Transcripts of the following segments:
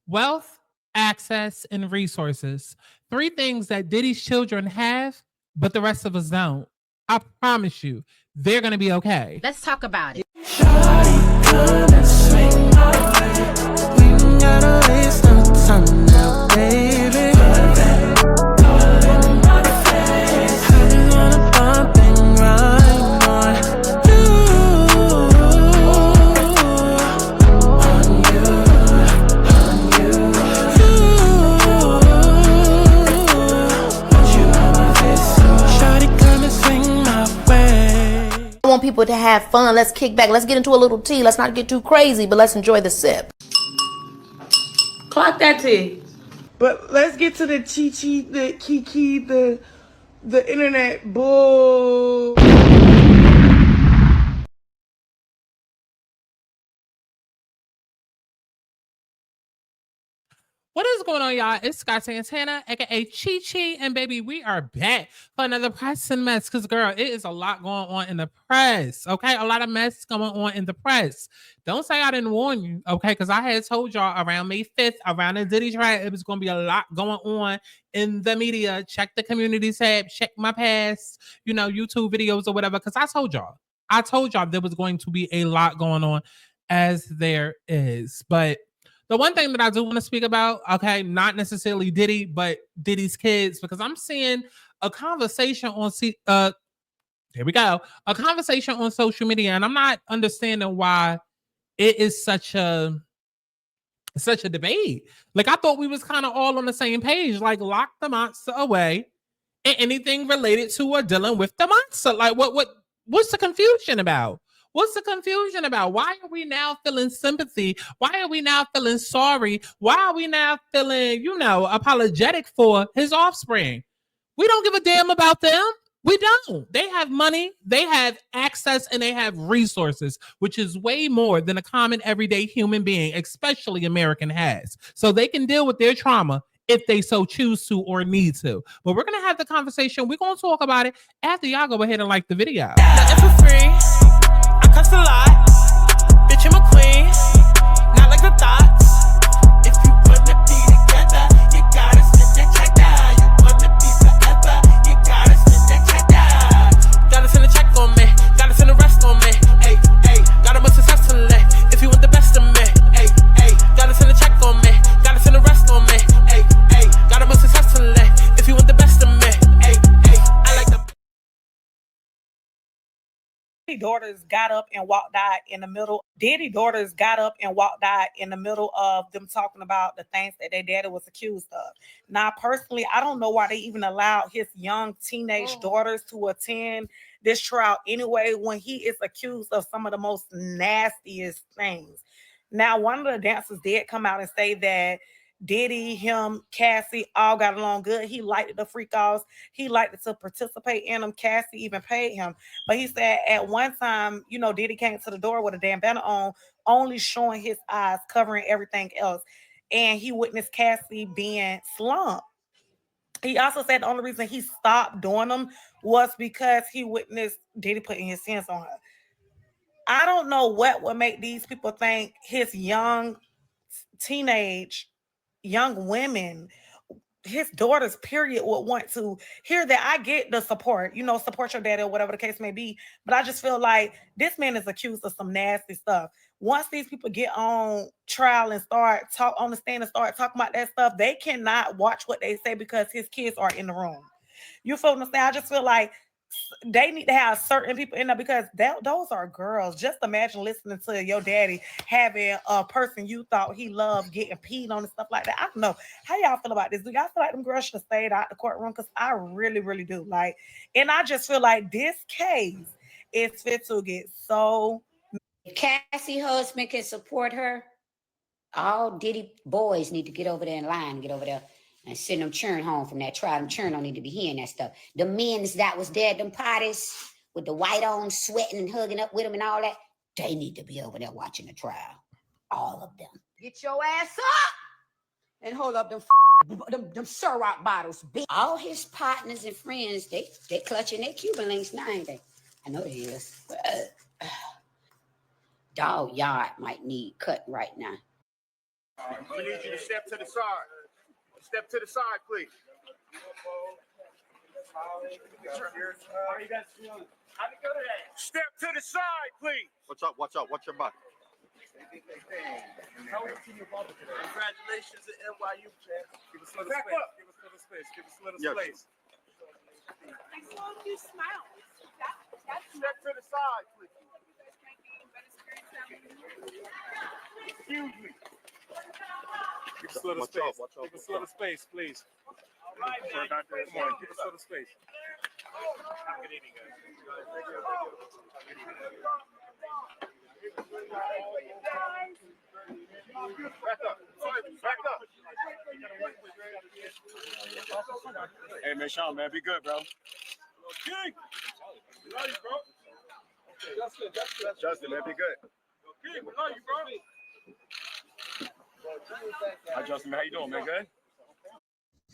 Wealth, access, and resources. Three things that Diddy's children have, but the rest of us don't. I promise you, they're going to be okay. Let's talk about it. I want people to have fun. Let's kick back. Let's get into a little tea. Let's not get too crazy, but let's enjoy the sip. Clock that tea. But let's get to the chi-chi, the kiki, the internet bull. What is going on, y'all? It's Scott Santana, aka Chi Chi, and baby, we are back for another press and mess. Because, girl, it is a lot going on in the press. Okay, a lot of mess going on in the press. Don't say I didn't warn you. Okay, because I had told y'all around May 5th, around the Diddy trial, it was going to be a lot going on in the media. Check the community tab, check my past, YouTube videos or whatever. Because I told y'all there was going to be a lot going on, as there is, but. The one thing that I do want to speak about, okay, not necessarily Diddy, but Diddy's kids, because I'm seeing a conversation on here we go, a conversation on social media, and I'm not understanding why it is such a debate. Like, I thought we was kind of all on the same page, like lock the monster away and anything related to or dealing with the monster. Like, what's the confusion about? What's the confusion about? Why are we now feeling sympathy? Why are we now feeling sorry? Why are we now feeling, apologetic for his offspring? We don't give a damn about them. We don't. They have money, they have access, and they have resources, which is way more than a common everyday human being, especially American, has. So they can deal with their trauma if they so choose to or need to. But we're going to have the conversation. We're going to talk about it after y'all go ahead and like the video. Nothing for free. Cuss a lot, bitch, I'm a queen, not like the thoughts. If you wanna be together, you gotta spend that check down. You wanna be forever, you gotta spend that check down. Gotta send a check on me, gotta send a rest on me. Hey, hey, gotta move successfully. If you want the best of me, hey, hey, gotta send a check on me, gotta send a rest on me. Hey, hey, gotta move successfully. If you want the best of me, hey, hey, I like the. Daughters got up and walked out in the middle. Diddy daughters got up and walked out in the middle of them talking about the things that their daddy was accused of. Now, personally, I don't know why they even allowed his young teenage daughters to attend this trial anyway when he is accused of some of the most nastiest things. Now, one of the dancers did come out and say that Diddy, him, Cassie all got along good. He liked the freak offs. He liked to participate in them. Cassie even paid him. But he said at one time, Diddy came to the door with a damn banner on, only showing his eyes, covering everything else. And he witnessed Cassie being slumped. He also said the only reason he stopped doing them was because he witnessed Diddy putting his hands on her. I don't know what would make these people think his young women, his daughters, period, would want to hear that. I get the support, support your daddy or whatever the case may be. But I just feel like this man is accused of some nasty stuff. Once these people get on trial and start on the stand and start talking about that stuff, they cannot watch what they say because his kids are in the room. You feel what I'm saying? I just feel like they need to have certain people in there because those are girls. Just imagine listening to your daddy having a person you thought he loved getting peed on and stuff like that. I don't know. How y'all feel about this? Do y'all feel like them girls should have stayed out the courtroom? Because I really, really do. And I just feel like this case is fit to get so. If Cassie husband can support her, all Diddy boys need to get over there in line, get over there and send them churn home from that trial. Them churn don't need to be hearing that stuff. The men that was there, them parties with the white on, sweating and hugging up with them and all that, they need to be over there watching the trial. All of them. Get your ass up and hold up them Ciroc bottles. All his partners and friends, they clutching their Cuban links now, ain't they? I know they is. Dog yard might need cut right now. We need you to step to the side. Step to the side, please. Step to the side, please. What's up? What's up? What's your butt? Congratulations to NYU, champ. Give us a little space. Give us a little space. Give us a little space. I saw you smile. Step to the side, please. Excuse me. Give us a little space. Give us a little space, please. All right, man. Come on, give us a little space. Have a good evening, guys. Back up. Back up. Hey, man, Sean, man, be good, bro. Okay. Love you, bro. Justin, man, be good. Okay, we love you, bro. Hi, Justin, how you doing, man? Good?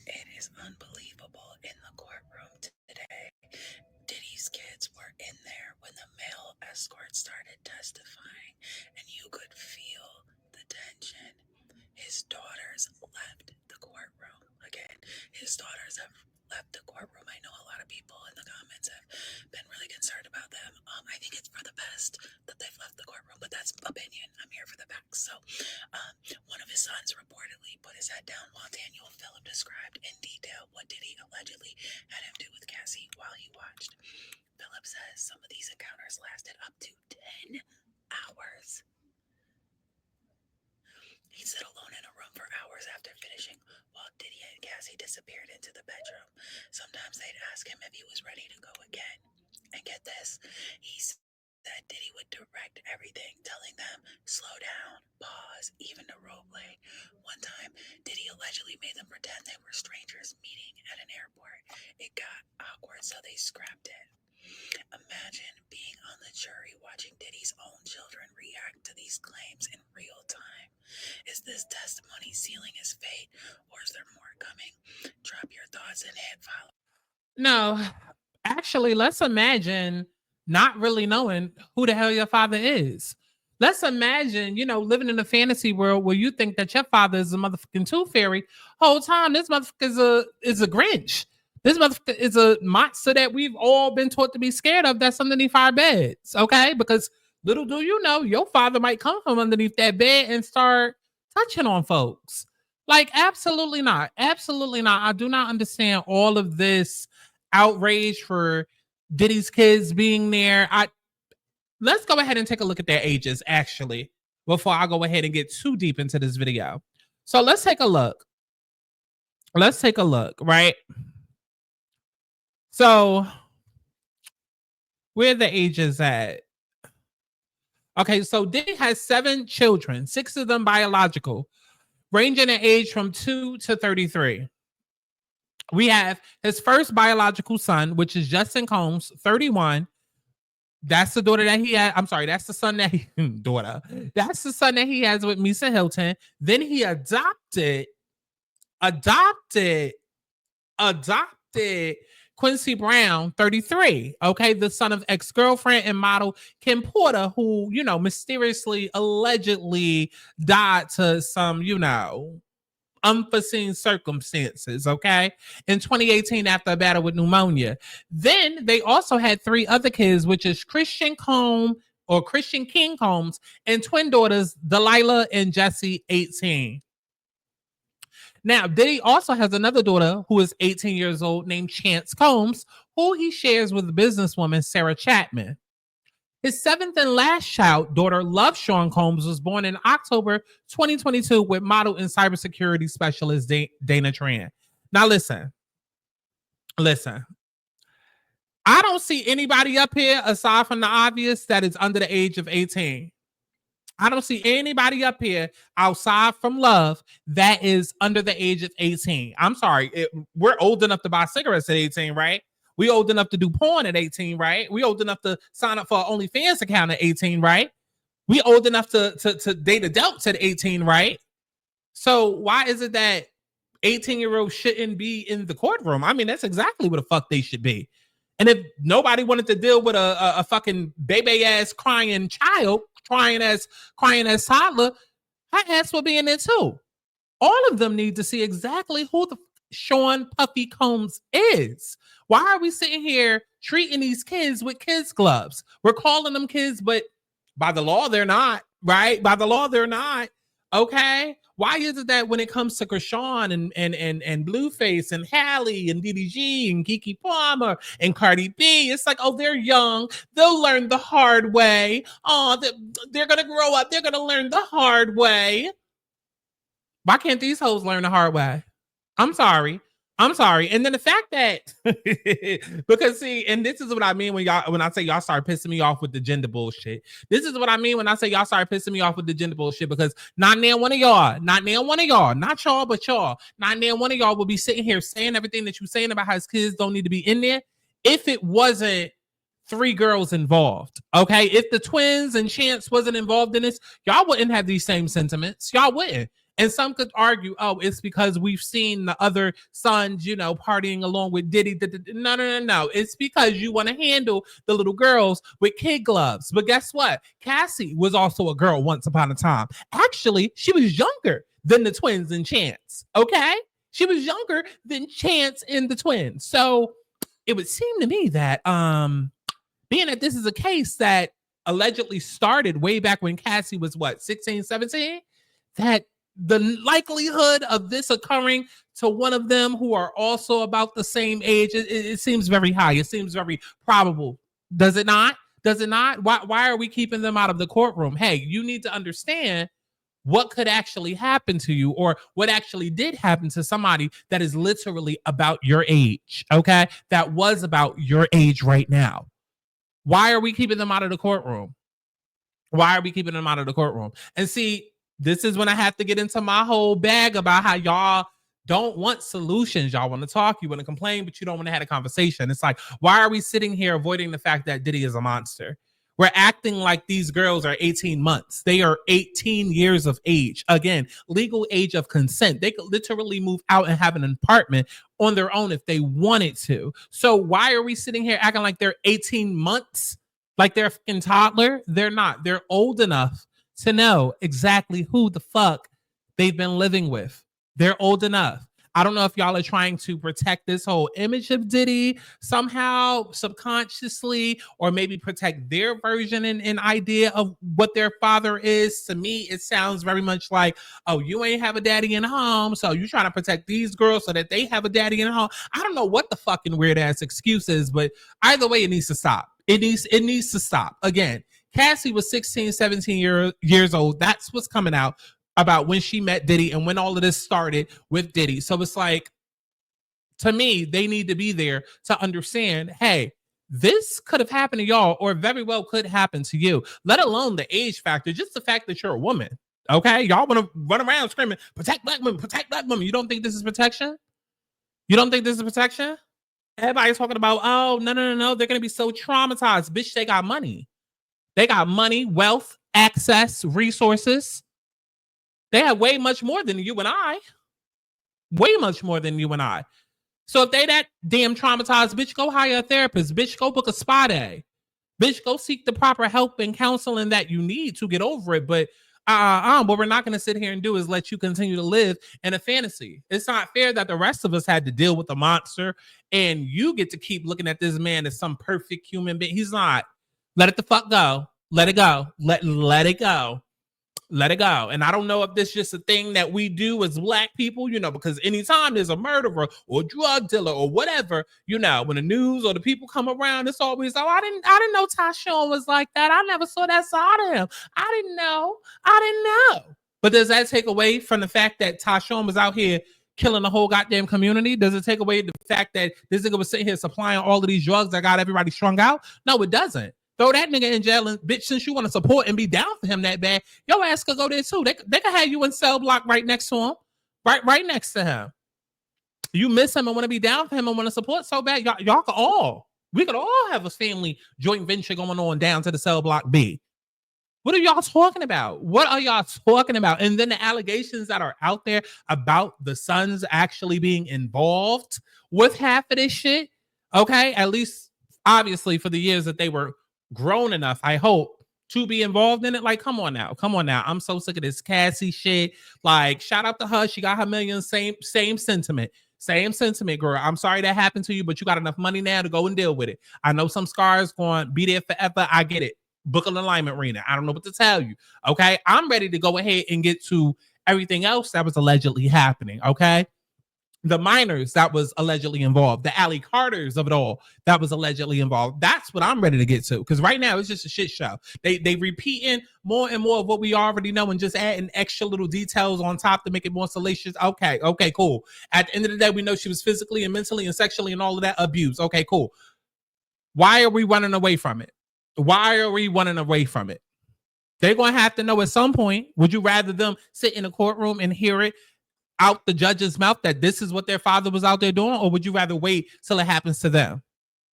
It is unbelievable in the courtroom today. Diddy's kids were in there when the male escort started testifying, and you could feel the tension. His daughters left the courtroom. Again, his daughters have left the courtroom. I know a lot of people in the comments have been really concerned about them. I think it's for the best that they've left the courtroom, but that's opinion. I'm here for the facts. So, one of his sons reportedly put his head down while Daniel Phillip described in detail what Diddy allegedly had him do with Cassie while he watched. Phillip says some of these encounters lasted up to 10 hours. He'd sit alone in a room for hours after finishing while Diddy and Cassie disappeared into the bedroom. Sometimes they'd ask him if he was ready to go again. And get this, he said Diddy would direct everything, telling them, slow down, pause, even to role play. One time, Diddy allegedly made them pretend they were strangers meeting at an airport. It got awkward, so they scrapped it. Imagine being on the jury watching Diddy's own children react to these claims in real time. Is this testimony sealing his fate, or is there more coming? Drop your thoughts and hit follow. No, actually, let's imagine not really knowing who the hell your father is. Let's imagine, living in a fantasy world where you think that your father is a motherfucking tooth fairy. Whole time, this motherfucker is a Grinch. This motherfucker is a monster that we've all been taught to be scared of that's underneath our beds, okay? Because little do you know, your father might come from underneath that bed and start touching on folks. Like, absolutely not. Absolutely not. I do not understand all of this outrage for Diddy's kids being there. Let's go ahead and take a look at their ages, actually, before I go ahead and get too deep into this video. So let's take a look. Let's take a look, right? So, where the ages at? Okay, so Diddy has 7 children, 6 of them biological, ranging in age from 2 to 33. We have his first biological son, which is Justin Combs, 31. That's the daughter that he had. I'm sorry, that's the son that he daughter. That's the son that he has with Misa Hilton. Then he adopted Quincy Brown, 33. Okay, the son of ex-girlfriend and model Kim Porter, who, mysteriously, allegedly died to some, unforeseen circumstances, okay, in 2018 after a battle with pneumonia. Then they also had 3 other kids, which is Christian King Combs, and twin daughters, Delilah and Jessie, 18. Now, Diddy also has another daughter who is 18 years old named Chance Combs, who he shares with the businesswoman Sarah Chapman. His 7th and last child, daughter Love Sean Combs, was born in October 2022 with model and cybersecurity specialist Dana Tran. Now, listen. I don't see anybody up here, aside from the obvious, that is under the age of 18. I don't see anybody up here outside from Love that is under the age of 18. I'm sorry. We're old enough to buy cigarettes at 18, right? We old enough to do porn at 18, right? We old enough to sign up for an OnlyFans account at 18, right? We old enough to date adults at 18, right? So why is it that 18-year-olds shouldn't be in the courtroom? I mean, that's exactly what the fuck they should be. And if nobody wanted to deal with a fucking baby-ass crying child, crying as toddler, her ass will be in there too. All of them need to see exactly who the Sean Puffy Combs is. Why are we sitting here treating these kids with kids gloves? We're calling them kids, but by the law, they're not, right? By the law, they're not. Okay. Why is it that when it comes to Krishan and Blueface and Halle and DDG and Kiki Palmer and Cardi B, it's like, oh, they're young. They'll learn the hard way. Oh, they're going to grow up. They're going to learn the hard way. Why can't these hoes learn the hard way? I'm sorry. And then the fact that because see, and this is what I mean when I say y'all start pissing me off with the gender bullshit. This is what I mean when I say y'all start pissing me off with the gender bullshit, because not one of y'all, not y'all, but y'all, not one of y'all will be sitting here saying everything that you're saying about how his kids don't need to be in there if it wasn't 3 girls involved. Okay. If the twins and Chance wasn't involved in this, y'all wouldn't have these same sentiments. Y'all wouldn't. And some could argue, oh, it's because we've seen the other sons, partying along with Diddy. No. It's because you want to handle the little girls with kid gloves. But guess what? Cassie was also a girl once upon a time. Actually, she was younger than the twins and Chance. Okay? She was younger than Chance and the twins. So it would seem to me that being that this is a case that allegedly started way back when Cassie was 16, 17, that the likelihood of this occurring to one of them who are also about the same age, it seems very high. It seems very probable. Does it not? Why are we keeping them out of the courtroom? Hey, you need to understand what could actually happen to you, or what actually did happen to somebody that is literally about your age, okay? That was about your age right now. Why are we keeping them out of the courtroom? And see, this is when I have to get into my whole bag about how y'all don't want solutions. Y'all want to talk, you want to complain, but you don't want to have a conversation. It's like, why are we sitting here avoiding the fact that Diddy is a monster? We're acting like these girls are 18 months. They are 18 years of age. Again, legal age of consent. They could literally move out and have an apartment on their own if they wanted to. So why are we sitting here acting like they're 18 months? Like they're a fucking toddler? They're not. They're old enough to know exactly who the fuck they've been living with. They're old enough. I don't know if y'all are trying to protect this whole image of Diddy somehow subconsciously, or maybe protect their version and idea of what their father is. To me, it sounds very much like, oh, you ain't have a daddy in home, so you're trying to protect these girls so that they have a daddy in home. I don't know what the fucking weird ass excuse is, but either way, it needs to stop. It needs to stop. Again, Cassie was 16, 17 years old. That's what's coming out about when she met Diddy and when all of this started with Diddy. So it's like, to me, they need to be there to understand, hey, this could have happened to y'all, or very well could happen to you, let alone the age factor, just the fact that you're a woman. Okay? Y'all want to run around screaming, protect black women, protect black women. You don't think this is protection? Everybody's talking about, oh, no. They're going to be so traumatized. Bitch, they got money. They got money, wealth, access, resources. They have way much more than you and I. So if they that damn traumatized, bitch, go hire a therapist. Bitch, go book a spa day. Bitch, go seek the proper help and counseling that you need to get over it. But what we're not going to sit here and do is let you continue to live in a fantasy. It's not fair that the rest of us had to deal with the monster, and you get to keep looking at this man as some perfect human being. He's not. Let it the fuck go. Let it go. Let it go. Let it go. And I don't know if this is just a thing that we do as black people, because anytime there's a murderer or drug dealer or whatever, when the news or the people come around, it's always, oh, I didn't know Tyshawn was like that. I never saw that side of him. I didn't know. But does that take away from the fact that Tyshawn was out here killing the whole goddamn community? Does it take away the fact that this nigga was sitting here supplying all of these drugs that got everybody strung out? No, it doesn't. Throw that nigga in jail, and bitch, since you want to support and be down for him that bad, your ass could go there too. They could have you in cell block right next to him, right next to him. You miss him and want to be down for him and want to support so bad. We could all have a family joint venture going on down to the cell block B. What are y'all talking about? And then the allegations that are out there about the sons actually being involved with half of this shit. Okay, at least obviously for the years that they were grown enough, I hope, to be involved in it. Like, come on now. I'm so sick of this Cassie shit. Like, shout out to her. She got her millions. Same sentiment. Same sentiment, girl. I'm sorry that happened to you, but you got enough money now to go and deal with it. I know some scars going to be there forever. I get it. Book an alignment, Rena. I don't know what to tell you. Okay. I'm ready to go ahead and get to everything else that was allegedly happening. Okay. The minors that was allegedly involved, the Allie Carters of it all that was allegedly involved. That's what I'm ready to get to. Because right now it's just a shit show. They repeating more and more of what we already know and just adding extra little details on top to make it more salacious. Okay, cool. At the end of the day, we know she was physically and mentally and sexually and all of that abused. Okay, cool. Why are we running away from it? They're going to have to know at some point. Would you rather them sit in a courtroom and hear it out the judge's mouth that this is what their father was out there doing, or would you rather wait till it happens to them?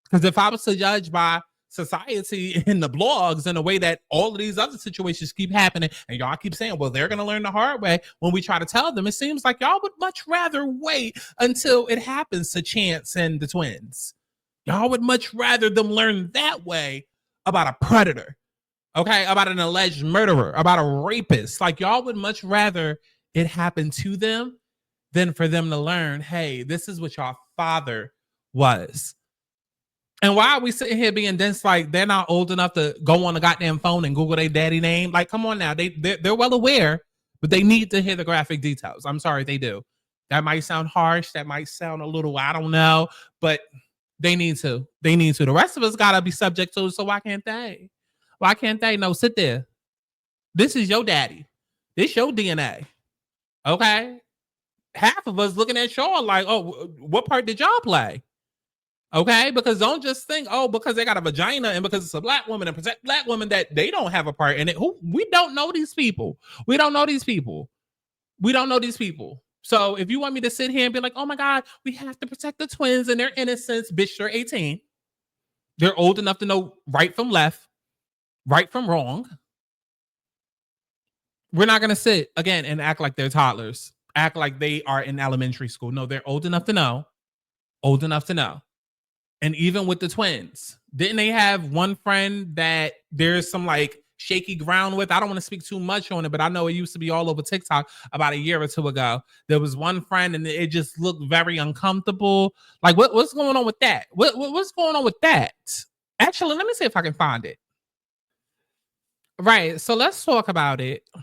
Because if I was to judge by society in the blogs in a way that all of these other situations keep happening, and y'all keep saying, well, they're going to learn the hard way when we try to tell them, it seems like y'all would much rather wait until it happens to Chance and the twins. Y'all would much rather them learn that way about a predator, okay, about an alleged murderer, about a rapist. Like, y'all would much rather it happened to them than for them to learn, hey, this is what your father was. And why are we sitting here being dense like they're not old enough to go on the goddamn phone and Google their daddy name? Like, come on now. They're well aware, but they need to hear the graphic details. I'm sorry, they do. That might sound harsh. That might sound a little, I don't know, but they need to. The rest of us got to be subject to it, so why can't they? Why can't they? No, sit there. This is your daddy. This your DNA. Okay, half of us looking at Sean like, oh, what part did y'all play? Okay, because don't just think, oh, because they got a vagina and because it's a black woman and protect black women that they don't have a part in it. We don't know these people. So if you want me to sit here and be like, oh my God, we have to protect the twins and their innocence, bitch, they're 18. They're old enough to know right from left, right from wrong. We're not going to sit again and act like they're toddlers, act like they are in elementary school. No, they're old enough to know. And even with the twins, didn't they have one friend that there's some like shaky ground with? I don't want to speak too much on it, but I know it used to be all over TikTok about a year or two ago. There was one friend and it just looked very uncomfortable. Like, what's going on with that? What's going on with that? Actually, let me see if I can find it. Right. So let's talk about it. My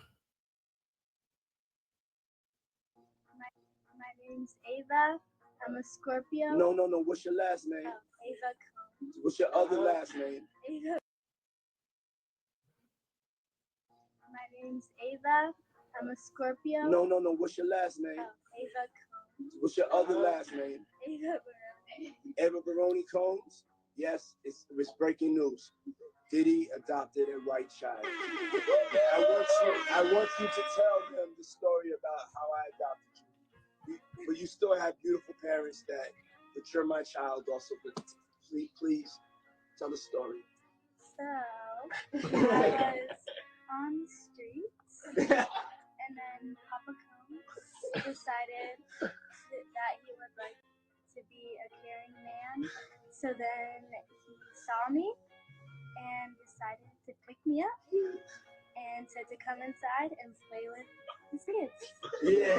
name's Ava. I'm a Scorpio. No. What's your last name? Ava Combs. What's your other last name? Ava. My name's Ava. I'm a Scorpio. No. What's your last name? Ava Combs. What's your other last name? Ava Baroni. Ava Baroni Combs? Yes, it's breaking news. Diddy adopted a white child. I want you to tell them the story about how I adopted you. But you still have beautiful parents but you're my child also. But please tell the story. So, I was on the streets, and then Papa Combs decided that he would like to be a caring man. So then he saw me and decided to pick me up and said to come inside and play with his kids. That's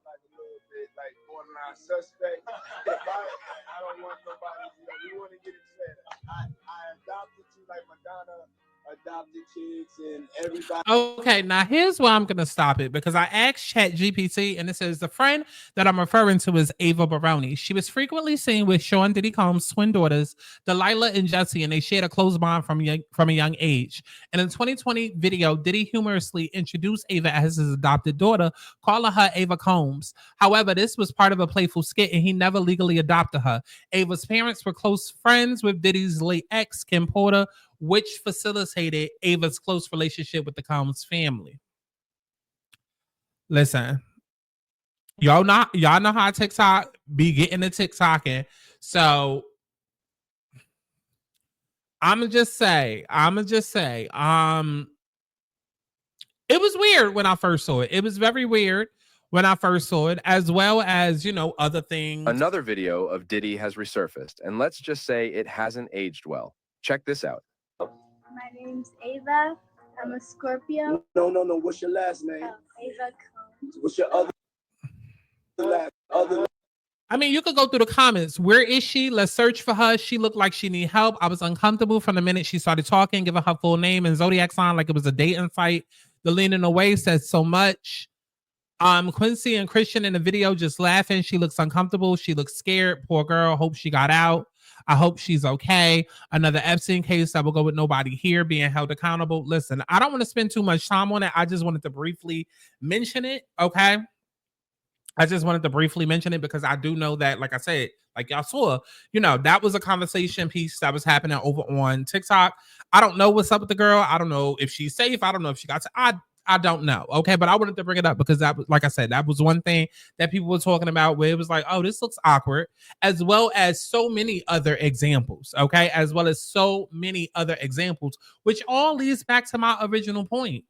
like a little bit like borderline suspect. I don't want nobody, you want to get it said. I adopted you like Madonna adopted kids and everybody. Okay, now here's where I'm gonna stop it because I asked ChatGPT and it says the friend that I'm referring to is Ava Baroni. She was frequently seen with Sean Diddy Combs' twin daughters, Delilah and Jessie, and they shared a close bond from a young age. In a 2020 video, Diddy humorously introduced Ava as his adopted daughter, calling her Ava Combs. However, this was part of a playful skit and he never legally adopted her. Ava's parents were close friends with Diddy's late ex, Kim Porter, which facilitated Ava's close relationship with the Combs family. Listen, y'all know how TikTok be getting the TikToking. So I'ma just say, it was weird when I first saw it. It was very weird when I first saw it, as well as, other things. Another video of Diddy has resurfaced, and let's just say it hasn't aged well. Check this out. My name's Ava. I'm a Scorpio. No. What's your last name? Ava Combs. What's your other I mean, you could go through the comments. Where is she? Let's search for her. She looked like she need help. I was uncomfortable from the minute she started talking, giving her full name and zodiac sign like it was a dating site. The leaning away said so much. Quincy and Christian in the video just laughing. She looks uncomfortable. She looks scared. Poor girl. Hope she got out. I hope she's okay. Another Epstein case that will go with nobody here being held accountable. Listen, I don't want to spend too much time on it. I just wanted to briefly mention it. Okay. I just wanted to briefly mention it because I do know that, like I said, like y'all saw, that was a conversation piece that was happening over on TikTok. I don't know what's up with the girl. I don't know if she's safe. I don't know if she got I don't know. Okay. But I wanted to bring it up because that was, like I said, that was one thing that people were talking about where it was like, oh, this looks awkward, as well as so many other examples. Okay. As well as so many other examples, which all leads back to my original point.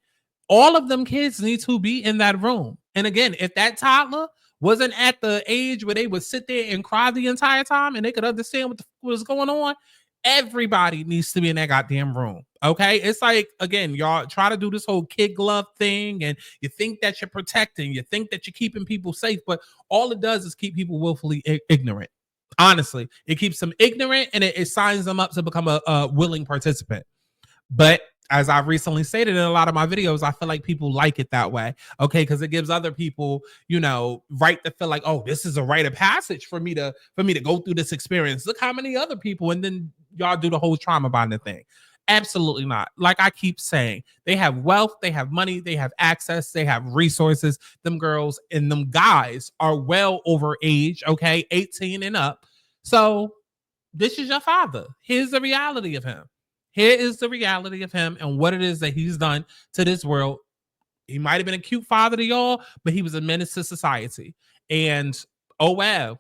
All of them kids need to be in that room. And again, if that toddler wasn't at the age where they would sit there and cry the entire time and they could understand what was going on, everybody needs to be in that goddamn room. Okay. It's like, again, y'all try to do this whole kid glove thing and you think that you're protecting, you think that you're keeping people safe, but all it does is keep people willfully ignorant. Honestly, it keeps them ignorant and it signs them up to become a willing participant. But as I've recently stated in a lot of my videos, I feel like people like it that way. Okay. Because it gives other people, right to feel like, oh, this is a rite of passage for me to go through this experience. Look how many other people, and then y'all do the whole trauma bonding thing. Absolutely not. Like I keep saying, they have wealth, they have money, they have access, they have resources. Them girls and them guys are well over age, okay, 18 and up. So this is your father. Here's the reality of him. Here is the reality of him and what it is that he's done to this world. He might have been a cute father to y'all, but he was a menace to society. And oh well,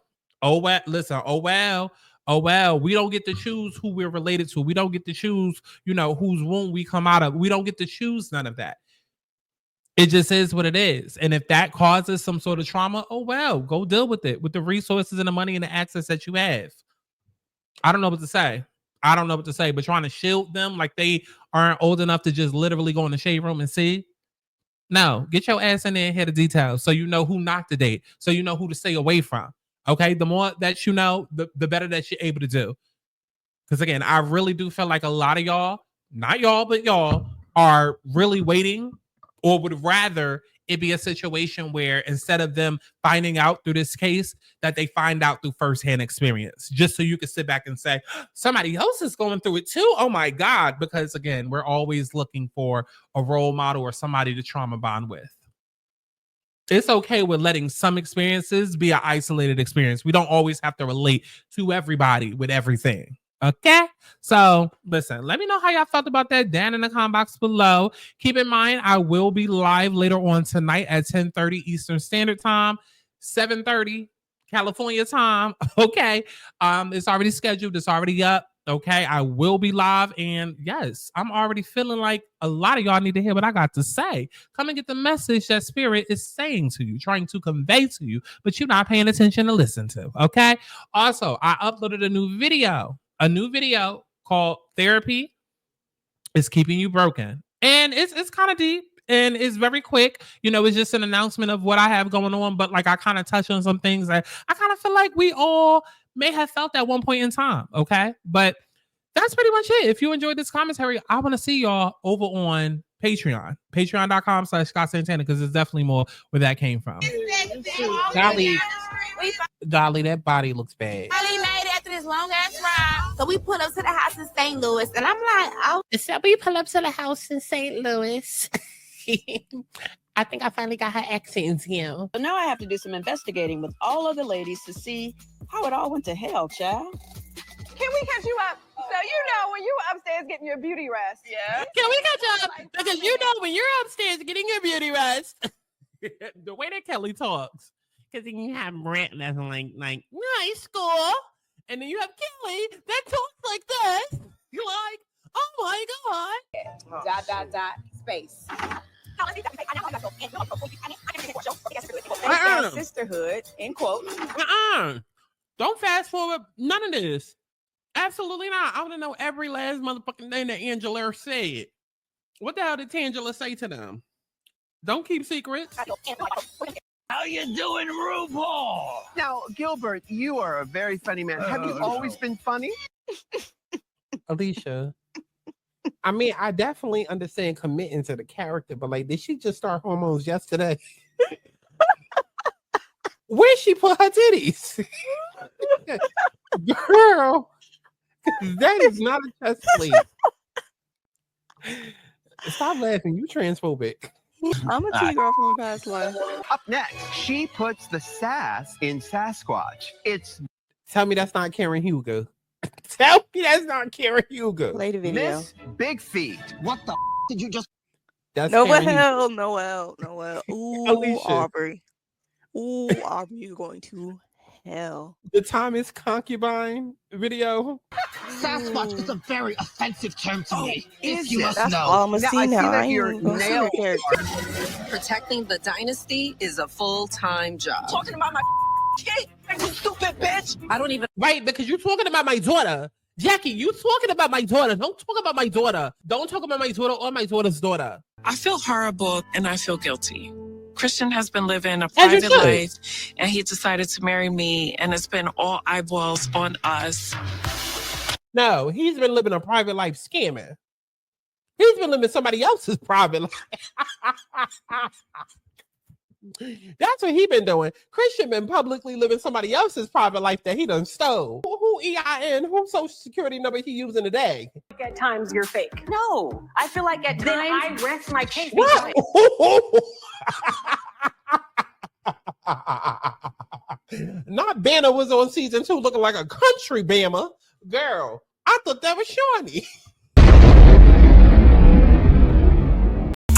we don't get to choose who we're related to. We don't get to choose, whose womb we come out of. We don't get to choose none of that. It just is what it is. And if that causes some sort of trauma, oh well, go deal with it with the resources and the money and the access that you have. I don't know what to say. But trying to shield them like they aren't old enough to just literally go in the shade room and see. No, get your ass in there and hear the details so you know who not to date, so you know who to stay away from. Okay, the more that you know, the better that you're able to do. Because again, I really do feel like a lot of y'all, not y'all, but y'all are really waiting or would rather it be a situation where instead of them finding out through this case, that they find out through firsthand experience, just so you can sit back and say, somebody else is going through it too. Oh my God. Because again, we're always looking for a role model or somebody to trauma bond with. It's okay with letting some experiences be an isolated experience. We don't always have to relate to everybody with everything. Okay, so listen, let me know how y'all felt about that down in the comment box below. Keep in mind, I will be live later on tonight at 10:30 Eastern Standard Time, 7:30 California time. Okay, it's already scheduled. It's already up. Okay, I will be live, and yes, I'm already feeling like a lot of y'all need to hear what I got to say. Come and get the message that Spirit is saying to you, trying to convey to you, but you're not paying attention to listen to. Okay. Also, I uploaded a new video called Therapy is Keeping You Broken. And it's kind of deep and it's very quick. It's just an announcement of what I have going on. But like I kind of touch on some things that I kind of feel like we all may have felt at one point in time. Okay. But that's pretty much it. If you enjoyed this commentary, I want to see y'all over on Patreon. Patreon.com/Scott Santana, because there's definitely more where that came from. Dolly, that body looks bad. This long ass ride. So we pull up to the house in St. Louis, and I'm like, oh. So we pull up to the house in St. Louis. I think I finally got her accents here. So now I have to do some investigating with all of the ladies to see how it all went to hell, child. Can we catch you up? So when you were upstairs getting your beauty rest. Yeah. Can we catch you up? Because when you're upstairs getting your beauty rest, the way that Kelly talks, because then you have Brent that's like nice school. And then you have Kelly that talks like this. You're like, oh my God. .. Space. Sisterhood, in quotes. Don't fast forward none of this. Absolutely not. I want to know every last motherfucking thing that Angela said. What the hell did Tangela say to them? Don't keep secrets. How you doing, RuPaul? Now, Gilbert, you are a very funny man. Have you always been funny? Alicia, I mean, I definitely understand committing to the character, but like, did she just start hormones yesterday? Where she put her titties? Girl, that is not a chest plate. Stop laughing, you transphobic. I'm a T-girl from a past life. Up next, she puts the sass in Sasquatch. It's... Tell me that's not Karen Hugo. Tell me that's not Karen Hugo. Play the video. Miss Big Feet. What the did you just... That's Noel. Ooh, Alicia. Aubrey. Ooh, Aubrey, you're going to hell. The Thomas Concubine video. Sasquatch is a very offensive term to me. Is you it? must That's know. all I'm Now, see I see now. that I your ain't gonna see nail your Protecting the dynasty is a full-time job. Talking about my kid, you stupid bitch. I don't even... Right, because you're talking about my daughter. Jackie, you talking about my daughter. Don't talk about my daughter. Don't talk about my daughter or my daughter's daughter. I feel horrible and I feel guilty. Christian has been living a private life and he decided to marry me, and it's been all eyeballs on us. No, he's been living a private life scamming. He's been living somebody else's private life. That's what he been doing. Christian been publicly living somebody else's private life that he done stole. Who EIN, who social security number he using today? At times you're fake. No, I feel like at times I rest my case. What? Not Banner was on season 2 looking like a country Bama. Girl, I thought that was Shawnee.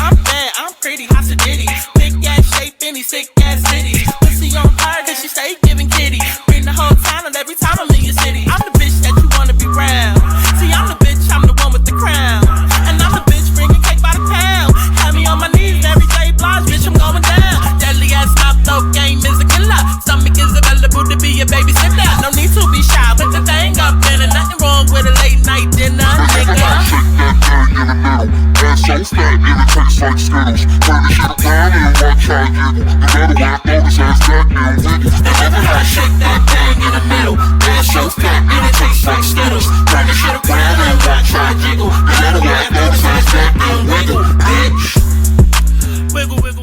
I'm bad, I'm pretty, hot to Diddy. Big ass shape, any sick ass city. Pussy on fire, cause she stay giving kitty. Bring the whole town and every time I'm in your city. I'm the bitch that you wanna be round. See, I'm the bitch, I'm the one with the crown. And I'm the bitch bringing cake by the pound. Have me on my knees every day, blonde, bitch, I'm going down. Deadly ass mouth, though, game is a killer. Stomach is available to be a babysitter. No need to be shy, put the thing up in it. Nothing wrong with a late night dinner, nigga. So fat, and it tastes like Skittles. Turn the shit down and watch how I giggle. You better work, notice ass back and wiggle. They never how I shake that thing in the middle. Ass so fat, and it tastes like Skittles.